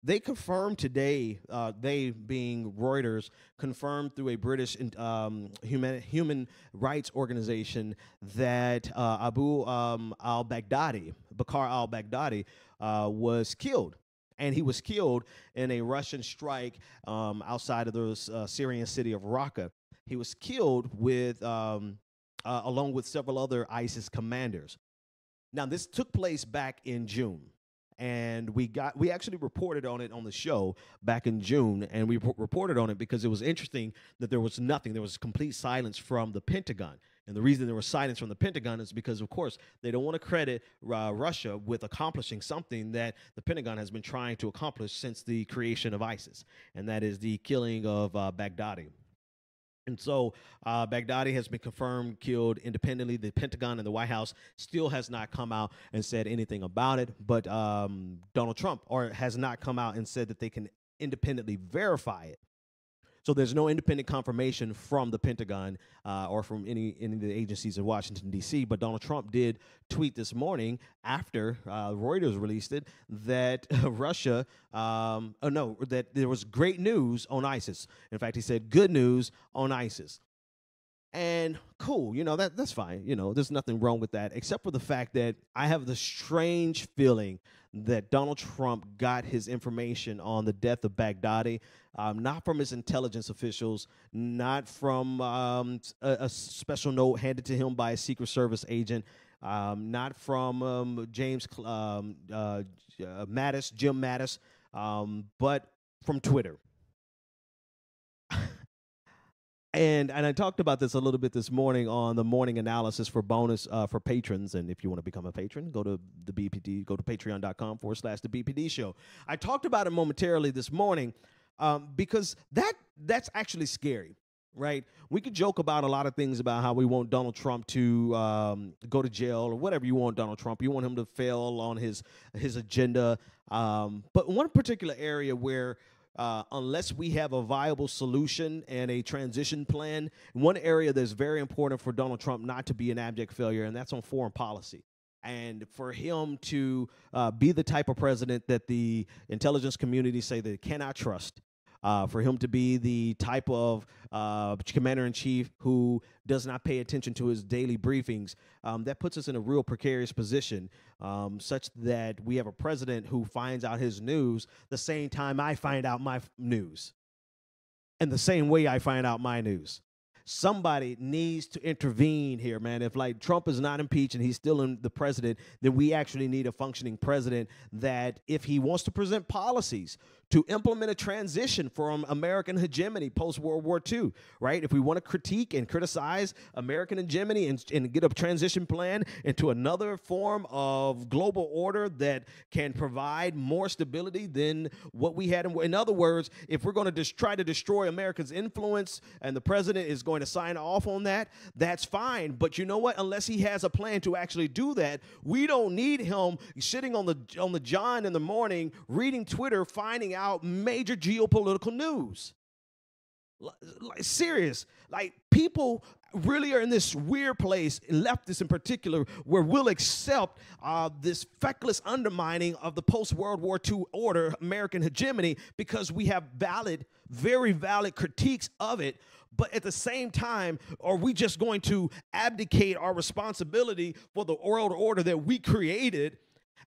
they confirmed today, they being Reuters, confirmed through a British human rights organization that Bakr al-Baghdadi, was killed. And he was killed in a Russian strike outside of the Syrian city of Raqqa. He was killed along with several other ISIS commanders. Now, this took place back in June, and we actually reported on it on the show back in June, and we reported on it because it was interesting that there was nothing. There was complete silence from the Pentagon. And the reason there was silence from the Pentagon is because, of course, they don't want to credit Russia with accomplishing something that the Pentagon has been trying to accomplish since the creation of ISIS, and that is the killing of Baghdadi. And so Baghdadi has been confirmed killed independently. The Pentagon and the White House still has not come out and said anything about it. But Donald Trump has not come out and said that they can independently verify it. So there's no independent confirmation from the Pentagon or from any of the agencies in Washington, D.C. But Donald Trump did tweet this morning after Reuters released it that that there was great news on ISIS. In fact, he said good news on ISIS. And cool, that's fine. There's nothing wrong with that, except for the fact that I have the strange feeling that Donald Trump got his information on the death of Baghdadi, not from his intelligence officials, not from a special note handed to him by a Secret Service agent, not from Jim Mattis, but from Twitter. And I talked about this a little bit this morning on the morning analysis for bonus for patrons. And if you want to become a patron, go to the BPD, go to patreon.com/the BPD show. I talked about it momentarily this morning because that's actually scary, right? We could joke about a lot of things about how we want Donald Trump to go to jail or whatever you want Donald Trump. You want him to fail on his agenda. But one particular area where unless we have a viable solution and a transition plan, one area that's very important for Donald Trump not to be an abject failure, and that's on foreign policy. And for him to be the type of president that the intelligence community say they cannot trust, for him to be the type of commander-in-chief who does not pay attention to his daily briefings, that puts us in a real precarious position, such that we have a president who finds out his news the same time I find out my news, and the same way I find out my news. Somebody needs to intervene here, man. If Trump is not impeached and he's still the president, then we actually need a functioning president that, if he wants to present policies to implement a transition from American hegemony post-World War II, right? If we want to critique and criticize American hegemony and get a transition plan into another form of global order that can provide more stability than what we had. In other words, if we're going to try to destroy America's influence and the president is going to sign off on that, that's fine. But you know what? Unless he has a plan to actually do that, we don't need him sitting on the John in the morning, reading Twitter, finding out major geopolitical news. Serious. People really are in this weird place, leftists in particular, where we'll accept this feckless undermining of the post-World War II order, American hegemony, because we have very valid critiques of it. But at the same time, are we just going to abdicate our responsibility for the world order that we created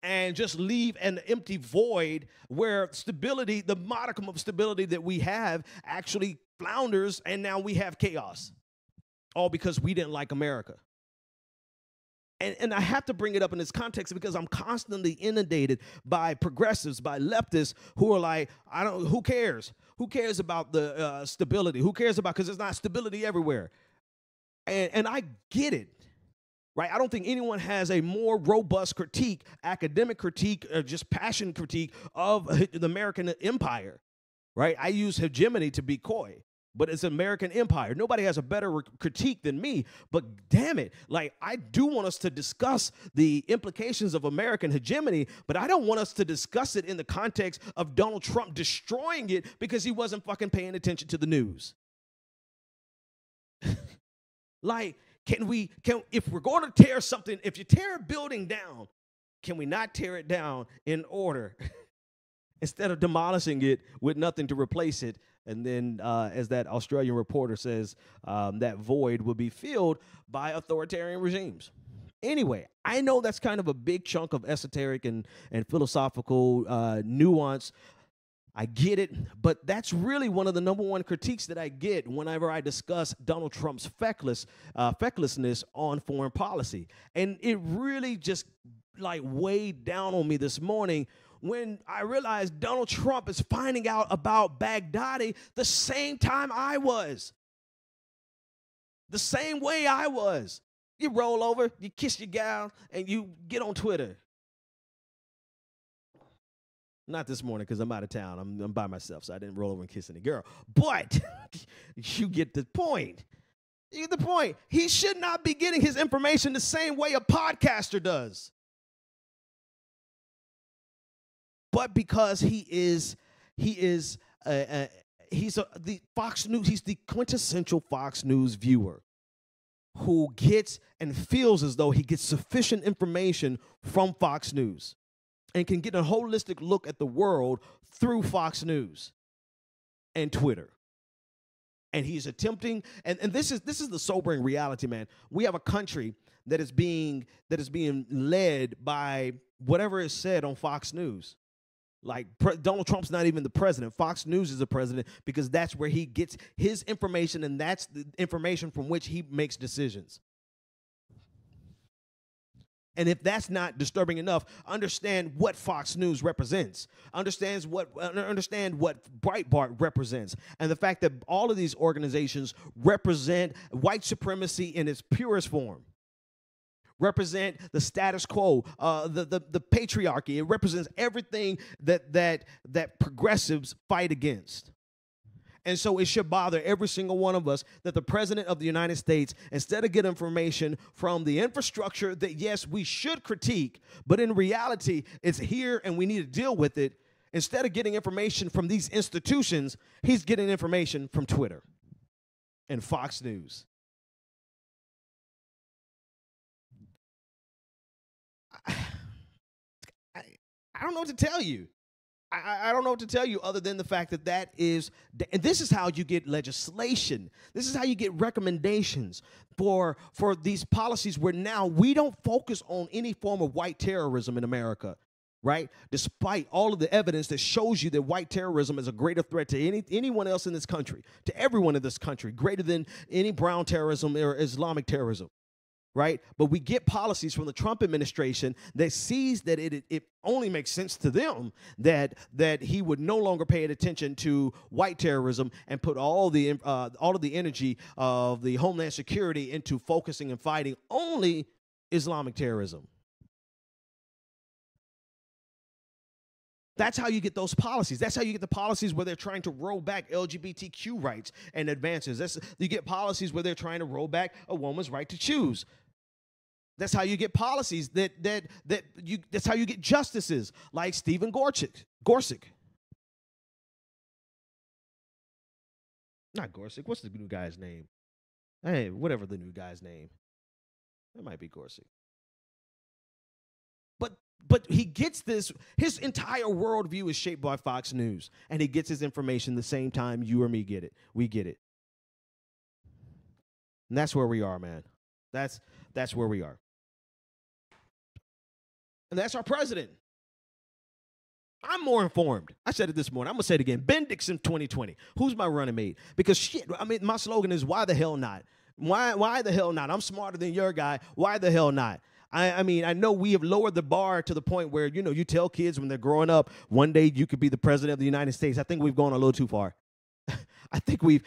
and just leave an empty void where stability, the modicum of stability that we have, actually flounders, and now we have chaos, all because we didn't like America? And I have to bring it up in this context because I'm constantly inundated by progressives, by leftists who are like, who cares? Who cares about the stability? Who cares about, because there's not stability everywhere. And I get it. Right? I don't think anyone has a more robust critique, academic critique, or just passion critique of the American empire. Right? I use hegemony to be coy, but it's American empire. Nobody has a better critique than me, but damn it, I do want us to discuss the implications of American hegemony, but I don't want us to discuss it in the context of Donald Trump destroying it because he wasn't fucking paying attention to the news. If we're going to tear something, if you tear a building down, can we not tear it down in order? instead of demolishing it with nothing to replace it. And then, as that Australian reporter says, that void will be filled by authoritarian regimes. Anyway, I know that's kind of a big chunk of esoteric and philosophical nuance. I get it, but that's really one of the number one critiques that I get whenever I discuss Donald Trump's fecklessness on foreign policy. And it really just like weighed down on me this morning when I realized Donald Trump is finding out about Baghdadi the same time I was. The same way I was. You roll over, you kiss your gal, and you get on Twitter. Not this morning because I'm out of town. I'm by myself, so I didn't roll over and kiss any girl. But you get the point. You get the point. He should not be getting his information the same way a podcaster does. But because he's the Fox News, he's the quintessential Fox News viewer who gets and feels as though he gets sufficient information from Fox News and can get a holistic look at the world through Fox News and Twitter. And he's attempting, and this is the sobering reality, man. We have a country that is being led by whatever is said on Fox News. Like Donald Trump's not even the president. Fox News is the president because that's where he gets his information, and that's the information from which he makes decisions. And if that's not disturbing enough, understand what Fox News represents. Understand what Breitbart represents. And the fact that all of these organizations represent white supremacy in its purest form. Represent the status quo, the patriarchy. It represents everything that progressives fight against. And so it should bother every single one of us that the president of the United States, instead of getting information from the infrastructure that, yes, we should critique, but in reality, it's here and we need to deal with it. Instead of getting information from these institutions, he's getting information from Twitter and Fox News. I don't know what to tell you. I don't know what to tell you other than the fact that is, and this is how you get legislation. This is how you get recommendations for these policies where now we don't focus on any form of white terrorism in America, right? Despite all of the evidence that shows you that white terrorism is a greater threat to anyone else in this country, to everyone in this country, greater than any brown terrorism or Islamic terrorism. Right? But we get policies from the Trump administration that sees that it only makes sense to them that he would no longer pay attention to white terrorism and put all of the energy of the Homeland Security into focusing and fighting only Islamic terrorism. That's how you get those policies. That's how you get the policies where they're trying to roll back LGBTQ rights and advances. You get policies where they're trying to roll back a woman's right to choose. That's how you get policies that's how you get justices like Stephen Gorsuch. Not Gorsuch. What's the new guy's name? Hey, whatever the new guy's name. It might be Gorsuch. But he gets this, his entire worldview is shaped by Fox News, and he gets his information the same time you or me get it. We get it. And that's where we are, man. That's where we are. And that's our president. I'm more informed. I said it this morning. I'm going to say it again. Ben Dixon 2020. Who's my running mate? Because shit, I mean, my slogan is, why the hell not? Why the hell not? I'm smarter than your guy. Why the hell not? I mean, I know we have lowered the bar to the point where, you tell kids when they're growing up, one day you could be the president of the United States. I think we've gone a little too far. I think we've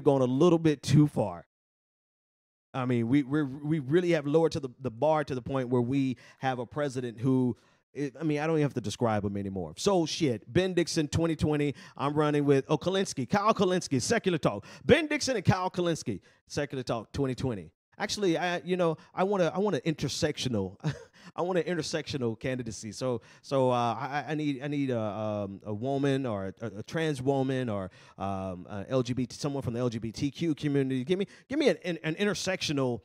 gone a little bit too far. I mean, we really have lowered to the bar to the point where we have a president who, I mean, I don't even have to describe him anymore. So shit, Ben Dixon 2020, I'm running with Kyle Kulinski, Secular Talk. Ben Dixon and Kyle Kulinski, Secular Talk 2020. Actually, I want an intersectional, I want an intersectional candidacy. So I need a woman or a trans woman or LGBT, someone from the LGBTQ community. Give me an intersectional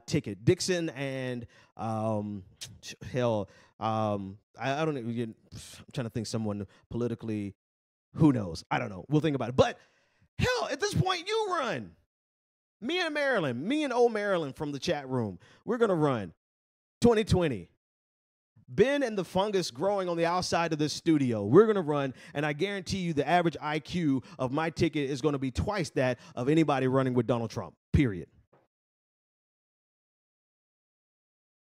ticket. Dixon and I don't know. I'm trying to think someone politically. Who knows? I don't know. We'll think about it. But hell, at this point, you run. Me and old Marilyn from the chat room, we're going to run 2020. Ben and the fungus growing on the outside of this studio, we're going to run, and I guarantee you the average IQ of my ticket is going to be twice that of anybody running with Donald Trump, period.